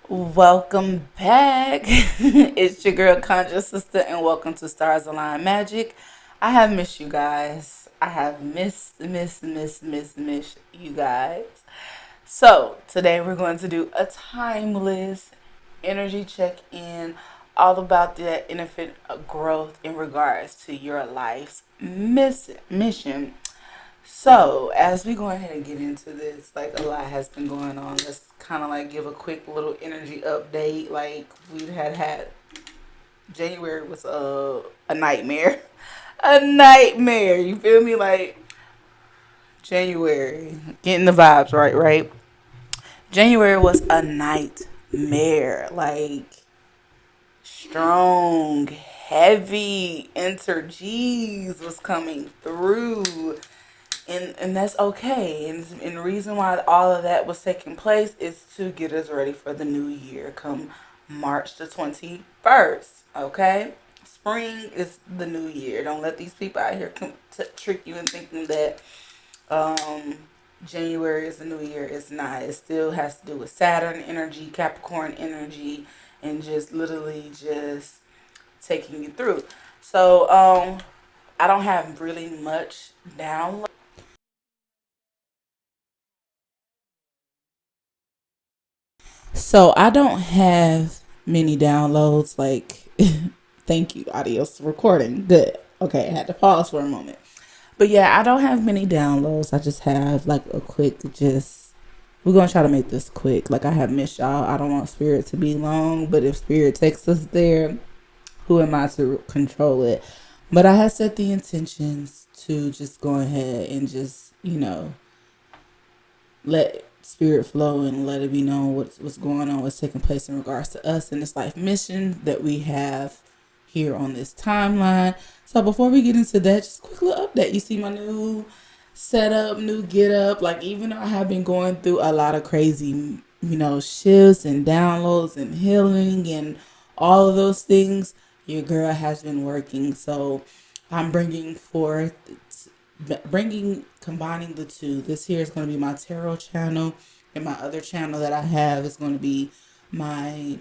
Welcome back. It's your girl Conjure, Sista, and welcome to Stars Align Magic. I have missed you guys. I have missed you guys. So today we're going to do a timeless energy check-in, all about the infinite growth in regards to your life's mission. So, as we go ahead and get into this, like a lot has been going on. Let's kind of like give a quick little energy update. Like we had January was a nightmare, a nightmare. You feel me? Like January, getting the vibes right, right. January was a nightmare. Like strong, heavy energies was coming through. And that's okay. And the reason why all of that was taking place is to get us ready for the new year come March the 21st. Okay? Spring is the new year. Don't let these people out here trick you in thinking that um, January is the new year. It's not. It still has to do with Saturn energy, Capricorn energy, and just literally just taking you through. So, I don't have really much down. So I don't have many downloads. Like, thank you, audios recording. Good. Okay, I had to pause for a moment. But yeah, I don't have many downloads. I just have like a quick, just, we're going to try to make this quick. Like, I have missed y'all. I don't want Spirit to be long, but if Spirit takes us there, who am I to control it? But I have set the intentions to just go ahead and just, let spirit flow and let it be known what's going on, what's taking place in regards to us and this life mission that we have here on this timeline. So before we get into that, just a quick little update. You see my new setup, new get up. Like, even though I have been going through a lot of crazy, shifts and downloads and healing and all of those things, your girl has been working. So I'm combining the two. This here is going to be my tarot channel, and my other channel that I have is going to be my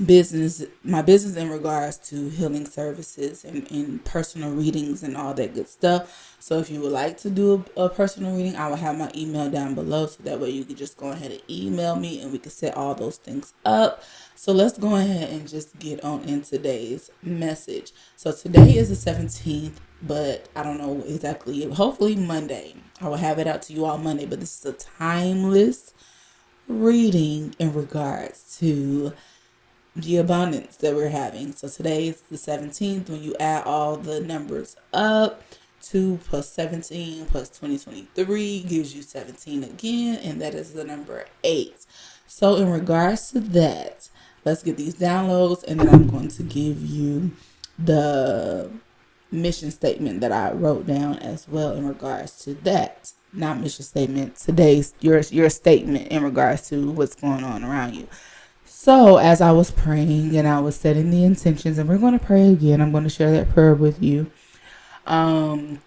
business in regards to healing services and personal readings and all that good stuff. So if you would like to do a personal reading, I will have my email down below, so that way you can just go ahead and email me and we can set all those things up. So let's go ahead and just get on in today's message. So today is the 17th, but I don't know exactly. Hopefully Monday. I will have it out to you all Monday, but this is a timeless reading in regards to the abundance that we're having. So today is the 17th. When you add all the numbers up, 2 plus 17 plus 2023 gives you 17 again, and that is the number 8. So in regards to that, let's get these downloads, and then I'm going to give you the mission statement that I wrote down as well in regards to that. Not mission statement, today's your statement in regards to what's going on around you. So, as I was praying and I was setting the intentions, and we're going to pray again, I'm going to share that prayer with you. Um,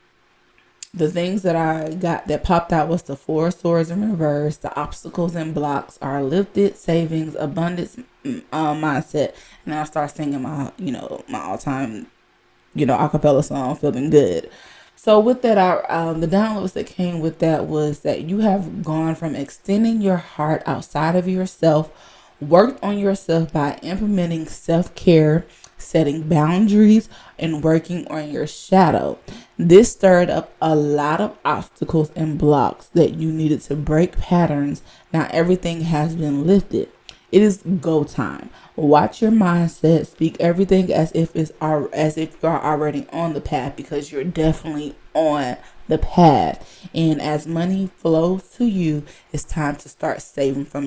the things that I got that popped out was the 4 swords in reverse, the obstacles and blocks are lifted, savings, abundance, mindset. And then I start singing my all-time, acapella song, Feeling Good. So with that, the downloads that came with that was that you have gone from extending your heart outside of yourself, worked on yourself by implementing self-care, setting boundaries, and working on your shadow. This stirred up a lot of obstacles and blocks that you needed to break patterns. Now everything has been lifted. It is go time. Watch your mindset. Speak everything as if you are already on the path, because you're definitely on the path. And as money flows to you, it's time to start saving for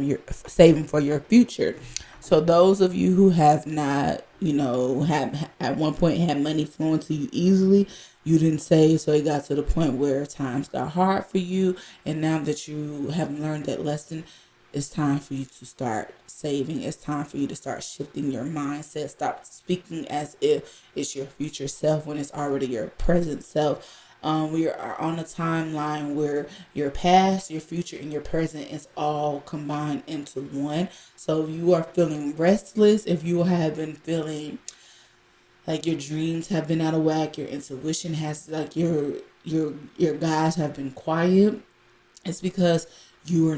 your future. So those of you who have not, have at one point had money flowing to you easily, you didn't save, so it got to the point where times got hard for you, and now that you have learned that lesson, it's time for you to start saving. It's time for you to start shifting your mindset. Stop speaking as if it's your future self when it's already your present self. We are on a timeline where your past, your future, and your present is all combined into one. So if you are feeling restless, if you have been feeling like your dreams have been out of whack, your intuition has, like, your guides have been quiet, it's because you're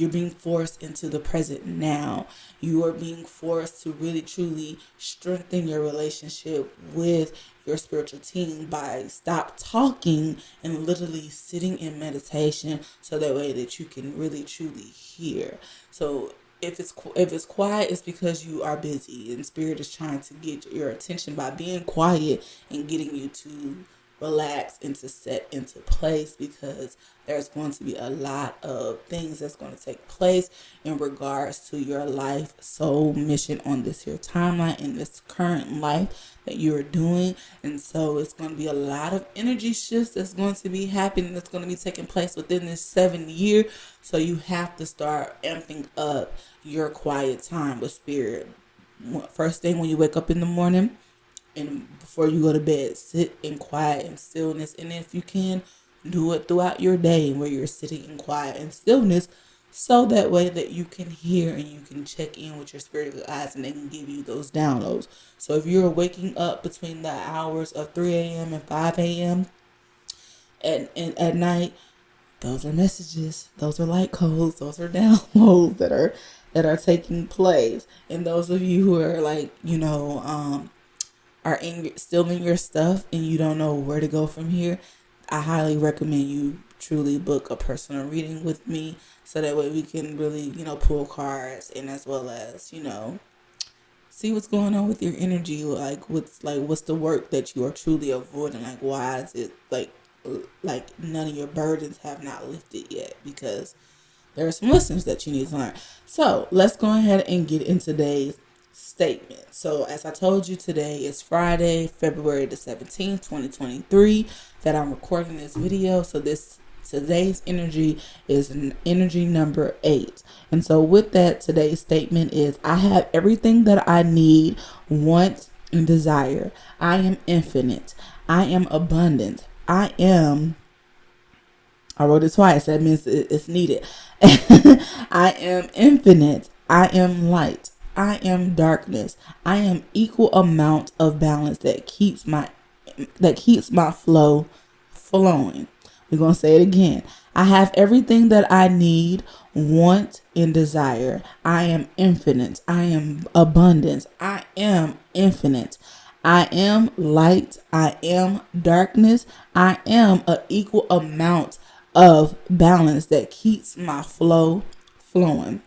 being forced into the present now. You are being forced to really truly strengthen your relationship with your spiritual team by stop talking and literally sitting in meditation, so that way that you can really truly hear. So if it's quiet, it's because you are busy, and spirit is trying to get your attention by being quiet and getting you to relax and to set into place, because there's going to be a lot of things that's going to take place in regards to your life soul mission on this here timeline, in this current life that you're doing. And so it's going to be a lot of energy shifts that's going to be happening, that's going to be taking place within this 7 year. So you have to start amping up your quiet time with spirit. First thing when you wake up in the morning, and before you go to bed, sit in quiet and stillness. And if you can, do it throughout your day where you're sitting in quiet and stillness, so that way that you can hear and you can check in with your spiritual eyes, and they can give you those downloads. So if you're waking up between the hours of 3 a.m. and 5 a.m. At night, those are messages, those are light codes, those are downloads that are taking place. And those of you who are like, are still in your stuff and you don't know where to go from here, I highly recommend you truly book a personal reading with me, so that way we can really, pull cards, and as well as, see what's going on with your energy. What's the work that you are truly avoiding? Like, why is it like none of your burdens have not lifted yet? Because there are some lessons that you need to learn. So let's go ahead and get into today's statement. So as I told you, today is Friday, February the 17th, 2023, that I'm recording this video. So today's energy is an energy number 8. And so with that, today's statement is: I have everything that I need, want, and desire. I am infinite. I am abundant. I wrote it twice. That means it's needed. I am infinite. I am light. I am darkness. I am equal amount of balance that keeps my flow flowing. We're going to say it again. I have everything that I need, want, and desire. I am infinite. I am abundance. I am infinite. I am light. I am darkness. I am an equal amount of balance that keeps my flow flowing.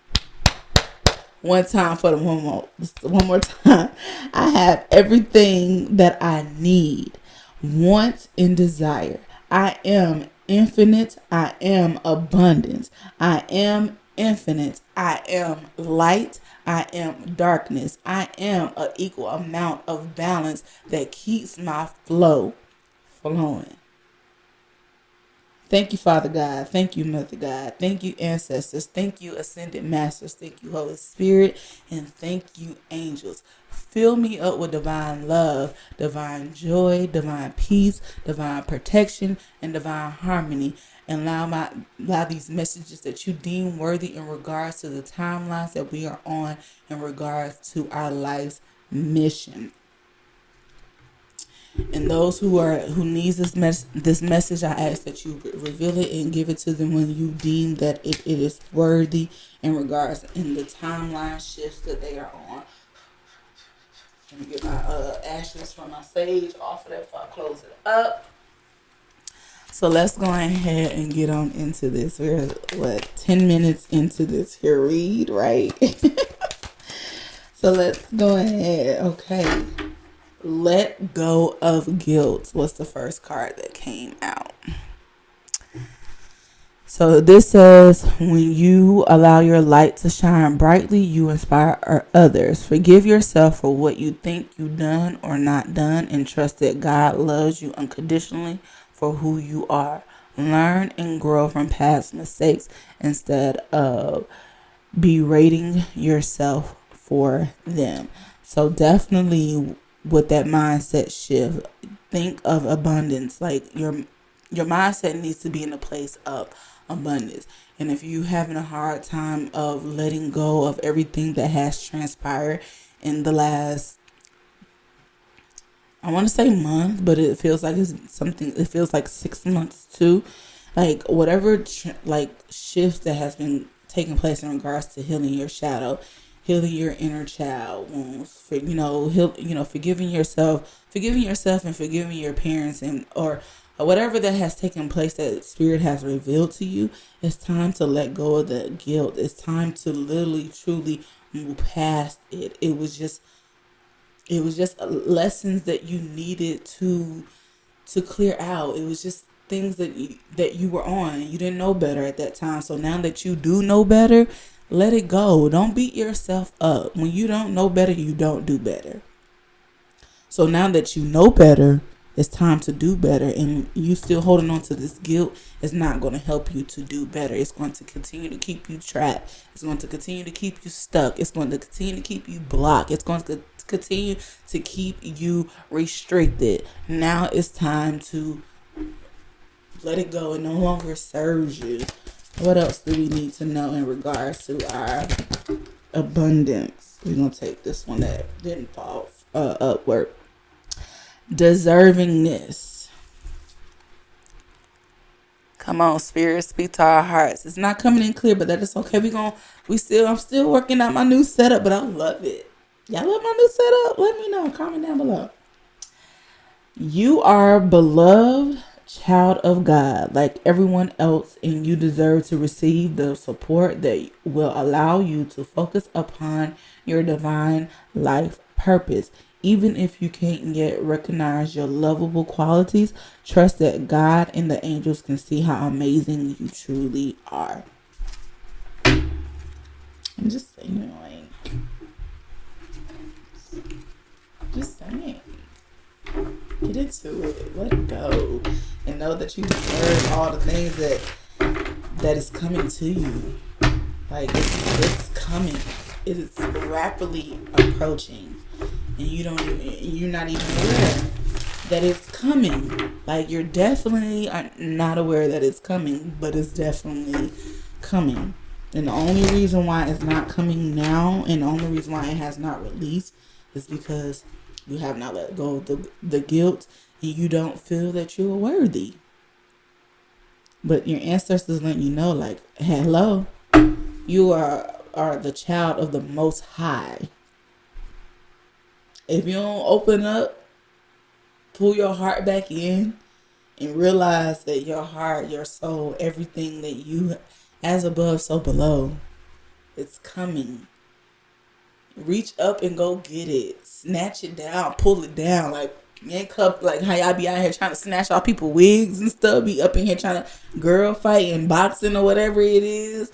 One time for the one more time. I have everything that I need, want, and desire. I am infinite. I am abundance. I am infinite. I am light. I am darkness. I am an equal amount of balance that keeps my flow flowing. Thank you, Father God. Thank you, Mother God. Thank you, ancestors. Thank you, ascended masters. Thank you, Holy Spirit. And thank you, angels. Fill me up with divine love, divine joy, divine peace, divine protection, and divine harmony. And allow these messages that you deem worthy in regards to the timelines that we are on, in regards to our life's mission. And those who needs this message, I ask that you reveal it and give it to them when you deem that it is worthy in regards in the timeline shifts that they are on. Let me get my ashes from my sage off of that before I close it up. So let's go ahead and get on into this. We're 10 minutes into this here read, right? So let's go ahead. Okay. Let go of guilt was the first card that came out. So this says, when you allow your light to shine brightly, you inspire others. Forgive yourself for what you think you've done or not done, and trust that God loves you unconditionally for who you are. Learn and grow from past mistakes instead of berating yourself for them. So definitely with that mindset shift, think of abundance. Like your mindset needs to be in a place of abundance. And if you having a hard time of letting go of everything that has transpired in the last, I want to say month, but it feels like it's something, it feels like 6 months too. Like whatever like shifts that has been taking place in regards to healing your shadow, healing your inner child wounds, for forgiving yourself and forgiving your parents, and or whatever that has taken place that spirit has revealed to you. It's time to let go of the guilt. It's time to literally truly move past it. It was just lessons that you needed to clear out. It was just things that you were on. You didn't know better at that time. So now that you do know better, let it go. Don't beat yourself up. When you don't know better, you don't do better. So now that you know better, it's time to do better. And you still holding on to this guilt is not going to help you to do better. It's going to continue to keep you trapped. It's going to continue to keep you stuck. It's going to continue to keep you blocked. It's going to continue to keep you restricted. Now it's time to let it go. It no longer serves you. What else do we need to know in regards to our abundance? We're going to take this one that didn't fall upward. Deservingness. Come on, spirit, speak to our hearts. It's not coming in clear, but that is okay. I'm still working out my new setup, but I love it. Y'all love my new setup? Let me know. Comment down below. You are beloved child of God, like everyone else, and you deserve to receive the support that will allow you to focus upon your divine life purpose. Even if you can't yet recognize your lovable qualities, trust that God and the angels can see how amazing you truly are. I'm just saying, just saying. Get into it. Let it go. And know that you deserve all the things that is coming to you. Like, it's coming. It is rapidly approaching. And you're not even aware that it's coming. Like, you're definitely not aware that it's coming, but it's definitely coming. And the only reason why it's not coming now, and the only reason why it has not released, is because you have not let go of the guilt, and you don't feel that you're worthy. But your ancestors letting you know, like, hello, you are the child of the Most High. If you don't open up, pull your heart back in, and realize that your heart, your soul, everything that you, as above, so below, it's coming. Reach up and go get it. Snatch it down. Pull it down. Like, yank up. Like how y'all be out here trying to snatch all people wigs and stuff. Be up in here trying to girl fight and boxing or whatever it is.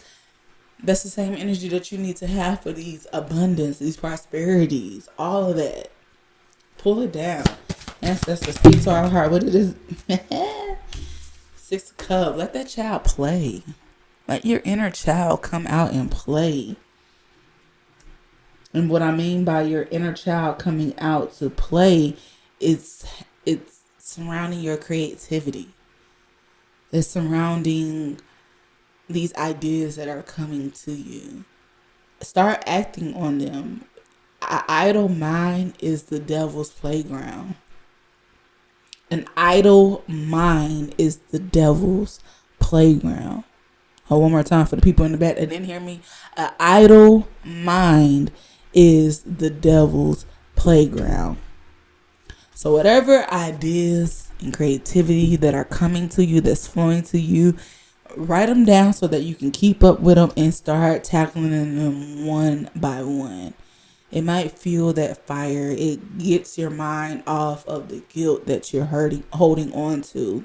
That's the same energy that you need to have for these abundance, these prosperities, all of that. Pull it down. That's the speak to our heart. What it is. 6 of Cups. Let that child play. Let your inner child come out and play. And what I mean by your inner child coming out to play, it's surrounding your creativity. It's surrounding these ideas that are coming to you. Start acting on them. An idle mind is the devil's playground. An idle mind is the devil's playground. Oh, one more time for the people in the back that didn't hear me. An idle mind is the devil's playground. So whatever ideas and creativity that are coming to you, that's flowing to you, write them down so that you can keep up with them and start tackling them one by one. It might fuel that fire. It gets your mind off of the guilt that you're holding on to.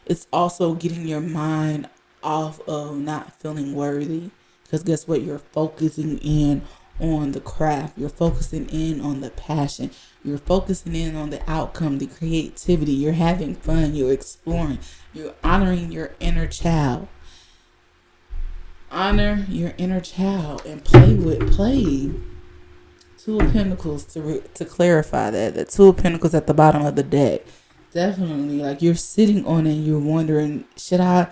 It's also getting your mind off of not feeling worthy. Because guess what? You're focusing in on the craft. You're focusing in on the passion. You're focusing in on the outcome, the creativity. You're having fun. You're exploring. You're honoring your inner child. Honor your inner child and play. Two of Pentacles to clarify that. The Two of Pentacles at the bottom of the deck. Definitely, like you're sitting on it and you're wondering, should I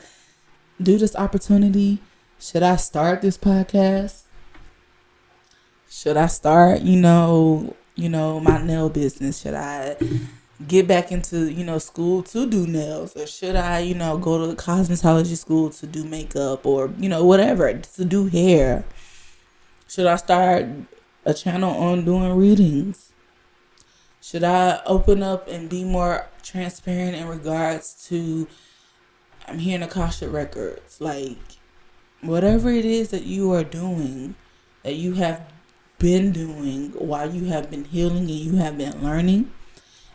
do this opportunity? Should I start this podcast? Should I start, my nail business? Should I get back into, school to do nails? Or should I, go to cosmetology school to do makeup or, whatever, to do hair? Should I start a channel on doing readings? Should I open up and be more transparent in regards to, I'm hearing Akasha records, like whatever it is that you are doing, that you have been doing while you have been healing and you have been learning,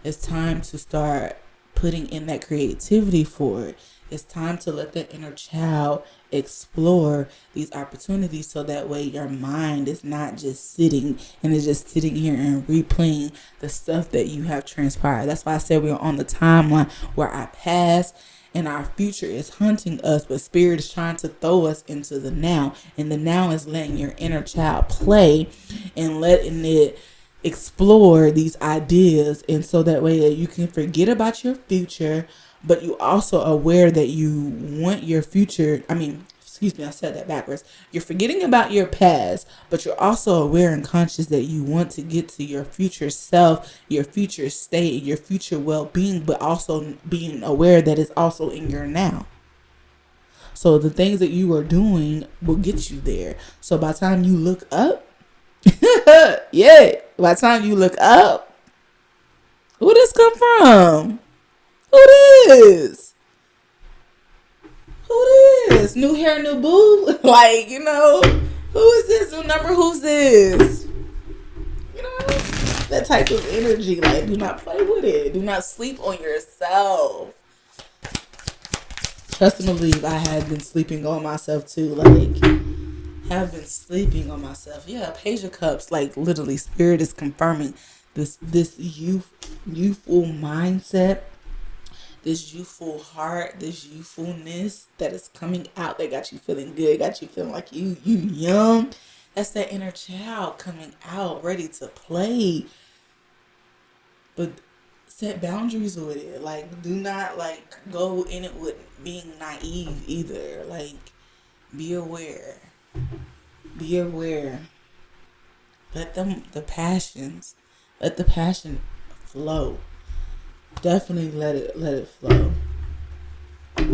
it's time to start putting in that creativity for it. It's time to let the inner child explore these opportunities so that way your mind is not just sitting and is just sitting here and replaying the stuff that you have transpired. That's why I said we're on the timeline where our past and our future is hunting us, but Spirit is trying to throw us into the now. And the now is letting your inner child play and letting it explore these ideas. And so that way that you can forget about your future, but you also aware that you want your future. I said that backwards. You're forgetting about your past, but you're also aware and conscious that you want to get to your future self, your future state, your future well-being, but also being aware that it's also in your now. So the things that you are doing will get you there. So by the time you look up, by the time you look up, who this come from? Who this? Who this? New hair, new boo? Like, who is this? New number, who's this? That type of energy. Like, do not play with it. Do not sleep on yourself. Trust and believe, I have been sleeping on myself too. Have been sleeping on myself. Yeah, Page of Cups. Like, literally, Spirit is confirming this youthful mindset, this youthful heart, this youthfulness that is coming out, that got you feeling good, got you feeling like you young. That's that inner child coming out, ready to play. But set boundaries with it. Like, do not go in it with being naive either. Like, be aware. Be aware. Let the passion flow. Definitely let it flow. But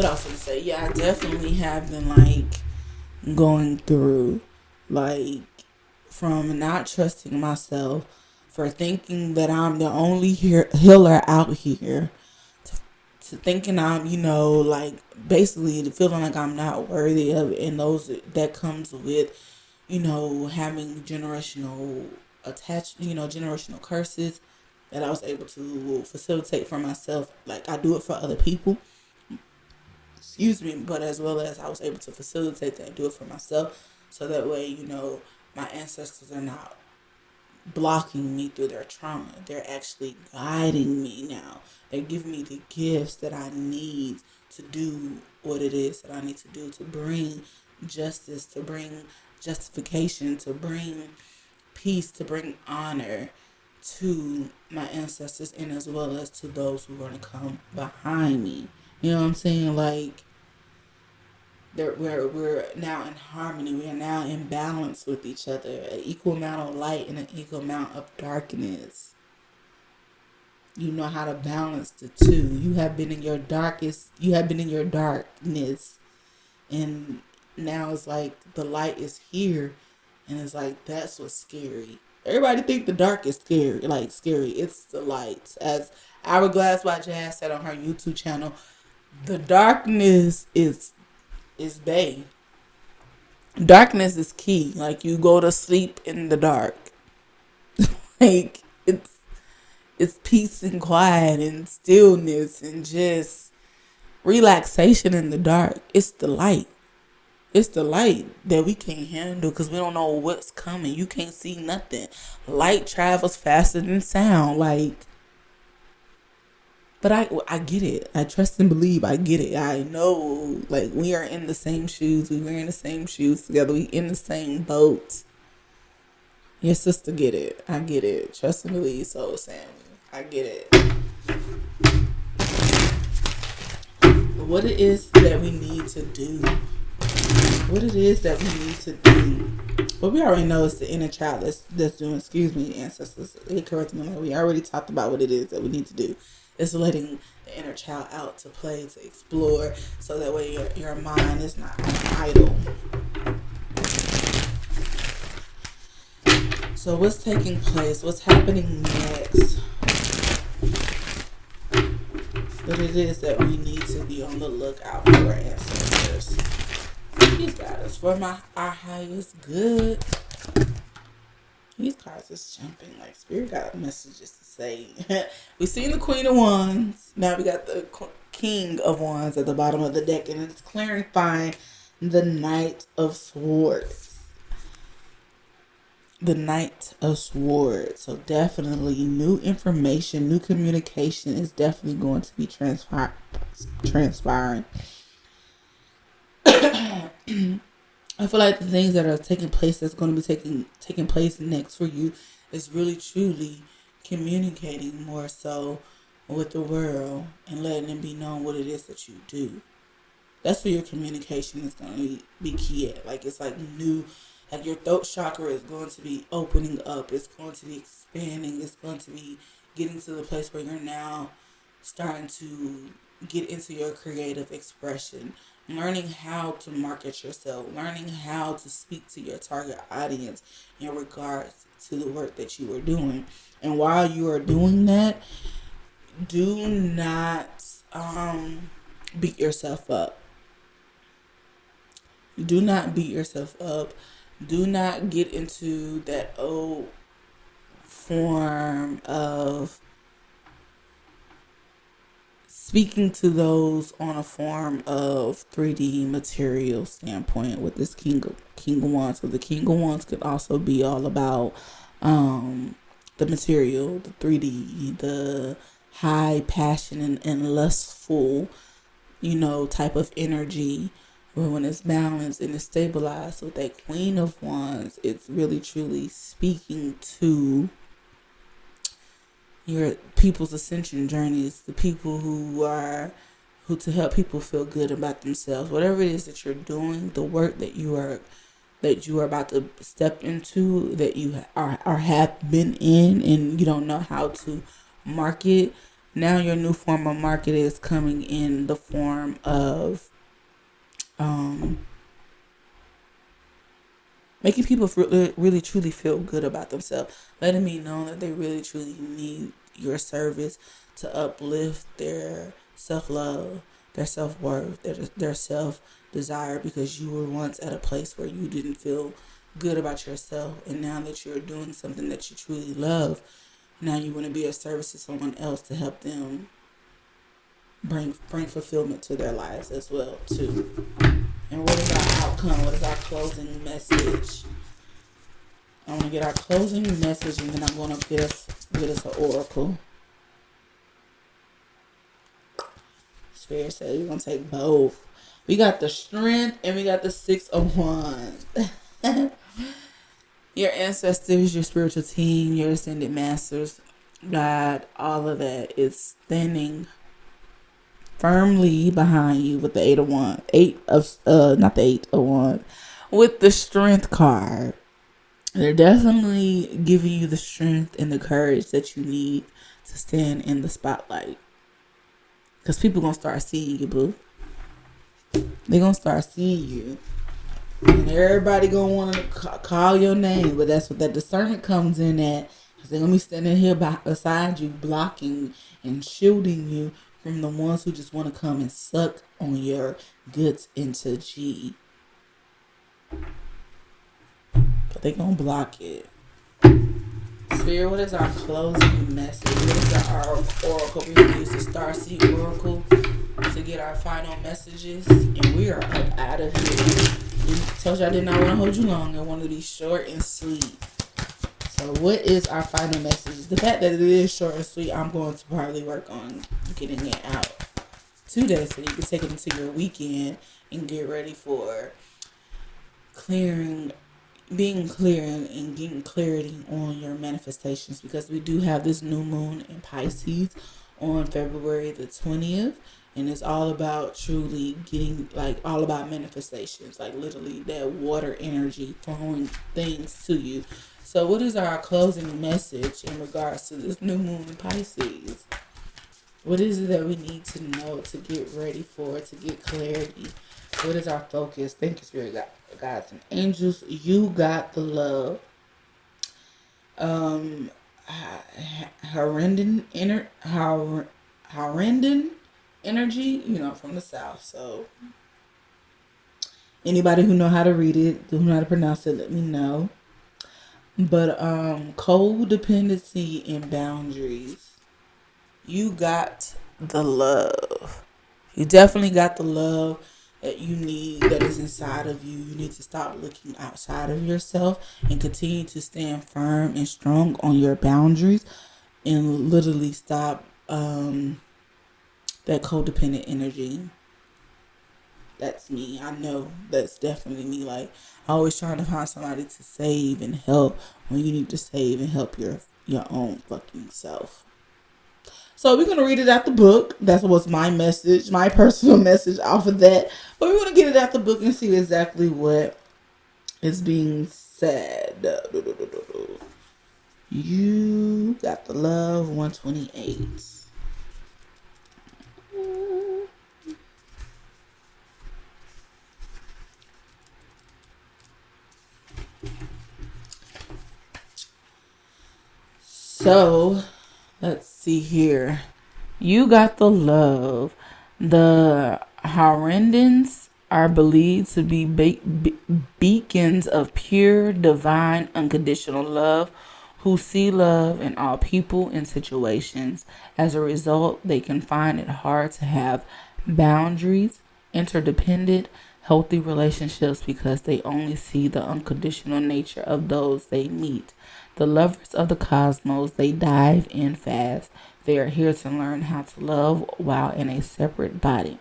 I was gonna say, yeah, I definitely have been going through from not trusting myself, for thinking that I'm the only healer out here, to thinking I'm, basically feeling like I'm not worthy of it, and that comes with, having generational generational curses that I was able to facilitate for myself. Like, I do it for other people, but as well as I was able to facilitate that and do it for myself, so that way, my ancestors are not blocking me through their trauma. They're actually guiding me now. They're giving me the gifts that I need to do what it is that I need to do, to bring justice, to bring justification, to bring peace, to bring honor to my ancestors, and as well as to those who are going to come behind me. You know what I'm saying? We're now in harmony. We are now in balance with each other. An equal amount of light and an equal amount of darkness. You know how to balance the two. You have been in your darkness, and now it's like the light is here, and it's like, that's what's scary. Everybody think the dark is scary. It's the light. As Hourglass by Jazz said on her YouTube channel, the darkness is bae. Darkness is key. Like, you go to sleep in the dark. It's peace and quiet and stillness and just relaxation in the dark. It's the light. It's the light that we can't handle because we don't know what's coming. You can't see nothing. Light travels faster than sound. But I get it. I trust and believe. I get it. I know, like, we are in the same shoes. We wearing the same shoes together. We in the same boat. Your sister get it. I get it. Trust and believe, Soul Samily. I get it. What it is that we need to do. What it is that we need to do. Well, we already know it's the inner child that's doing, excuse me, ancestors. They correct me. We already talked about what it is that we need to do. It's letting the inner child out to play, to explore, so that way your mind is not idle. So what's taking place? What's happening next? But it is that we need to be on the lookout for our ancestors. He's got us for our highest good. These cards is jumping like Spirit got messages to say. We seen the Queen of Wands. Now we got the King of Wands at the bottom of the deck, and it's clarifying the Knight of Swords. The Knight of Swords. So definitely new information, new communication is definitely going to be transpiring. I feel like the things that are taking place, that's going to be taking place next for you, is really truly communicating more so with the world and letting them be known what it is that you do. That's where your communication is going to be key at. Like, it's like new, like your throat chakra is going to be opening up. It's going to be expanding. It's going to be getting to the place where you're now starting to get into your creative expression. Learning how to market yourself, learning how to speak to your target audience in regards to the work that you are doing. And while you are doing that, do not beat yourself up. Do not beat yourself up. Do not get into that old form of speaking to those on a form of 3D material standpoint with this King of Wands. So the King of Wands could also be all about the material, the 3D, the high passion and lustful, type of energy. But when it's balanced and it's stabilized with that Queen of Wands, it's really truly speaking to your people's ascension journeys, the people who to help people feel good about themselves. Whatever it is that you're doing, the work that you are about to step into, that you are have been in, and you don't know how to market. Now your new form of market is coming in the form of making people really truly feel good about themselves, letting me know that they really truly need your service to uplift their self-love, their self-worth, their self-desire, because you were once at a place where you didn't feel good about yourself, and now that you're doing something that you truly love, now you want to be of service to someone else to help them bring fulfillment to their lives as well too. And what is our outcome? What is our closing message? I want to get our closing message, and then I'm going to get us an oracle. Spirit said we're going to take both. We got the Strength and we got the Six of Wands. Your ancestors, your spiritual team, your ascended masters, God, all of that is standing firmly behind you with the Eight of Wands. Not the Eight of Wands. With the Strength card. They're definitely giving you the strength and the courage that you need to stand in the spotlight. Because people going to start seeing you, boo. They're going to start seeing you. And everybody going to want to call your name. But that's what that discernment comes in at. Because they're going to be standing here beside you, blocking and shielding you from the ones who just want to come and suck on your goods into G. But they gonna block it. Spirit, what is our closing message? What is our oracle? We're gonna use the Starseed Oracle to get our final messages. And we are up out of here. I told you I did not want to hold you long. I wanted to be short and sweet. So what is our final message? The fact that it is short and sweet, I'm going to probably work on getting it out today so you can take it into your weekend and get ready for being clear and getting clarity on your manifestations, because we do have this new moon in Pisces on February the 20th, and it's all about truly getting, like, all about manifestations, like literally that water energy throwing things to you. So what is our closing message in regards to this new moon in Pisces? What is it that we need to know to get ready for, to get clarity? What is our focus? Thank you, Spirit Guides and Angels. You got the love. Harrendan energy, from the south. So anybody who know how to read it, who know how to pronounce it, let me know. But codependency and boundaries. You got the love. You definitely got the love that you need, that is inside of you. You need to stop looking outside of yourself and continue to stand firm and strong on your boundaries, and literally stop that codependent energy. That's me. I know that's definitely me. Like, always trying to find somebody to save and help when you need to save and help your own fucking self. So we're going to read it out the book. That was my message, my personal message off of that. But we're going to get it out the book and see exactly what is being said. You got the love, 128. So, let's see here. You got the love. The Harrendans are believed to be beacons of pure, divine, unconditional love, who see love in all people and situations. As a result, they can find it hard to have boundaries, interdependent, healthy relationships, because they only see the unconditional nature of those they meet. The lovers of the cosmos, they dive in fast. They are here to learn how to love while in a separate body.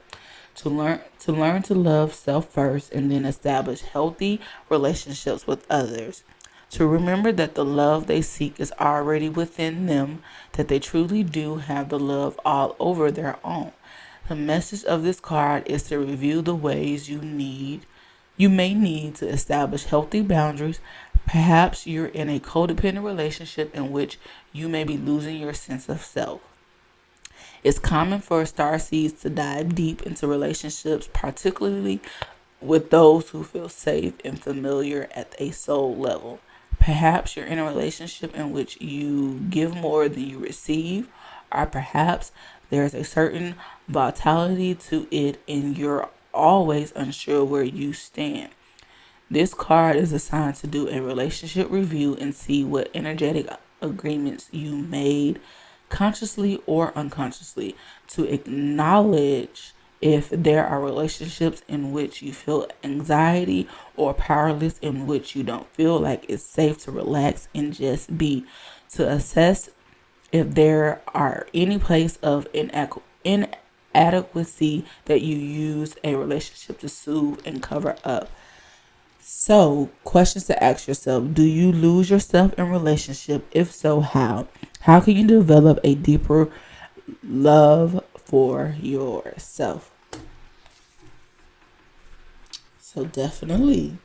To learn to love self first, and then establish healthy relationships with others. To remember that the love they seek is already within them, that they truly do have the love all over their own. The message of this card is to review the ways you may need to establish healthy boundaries. Perhaps you're in a codependent relationship in which you may be losing your sense of self. It's common for starseeds to dive deep into relationships, particularly with those who feel safe and familiar at a soul level. Perhaps you're in a relationship in which you give more than you receive, or perhaps there's a certain vitality to it and you're always unsure where you stand. This card is assigned to do a relationship review and see what energetic agreements you made, consciously or unconsciously, to acknowledge if there are relationships in which you feel anxiety or powerless, in which you don't feel like it's safe to relax and just be, to assess if there are any place of inadequacy that you use a relationship to soothe and cover up. So, questions to ask yourself. Do you lose yourself in relationship? If so, how? How can you develop a deeper love for yourself? So definitely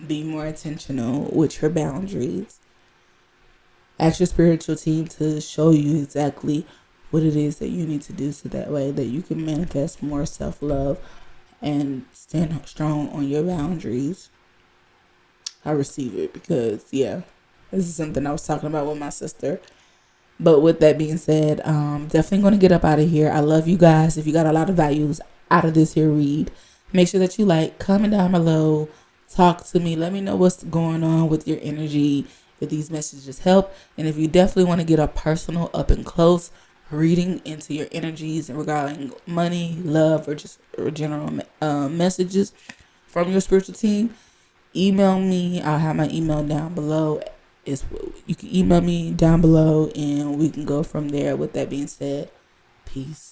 be more intentional with your boundaries. Ask your spiritual team to show you exactly what it is that you need to do, so that way that you can manifest more self-love and stand strong on your boundaries. I receive it, because this is something I was talking about with my sister. But with that being said, definitely going to get up out of here. I love you guys. If you got a lot of values out of this here read, make sure that you comment down below, talk to me, let me know what's going on with your energy, if these messages help. And if you definitely want to get a personal, up and close reading into your energies and regarding money, love, or just general messages from your spiritual team, email me. I'll have my email down below. You can email me down below and we can go from there. With that being said, peace.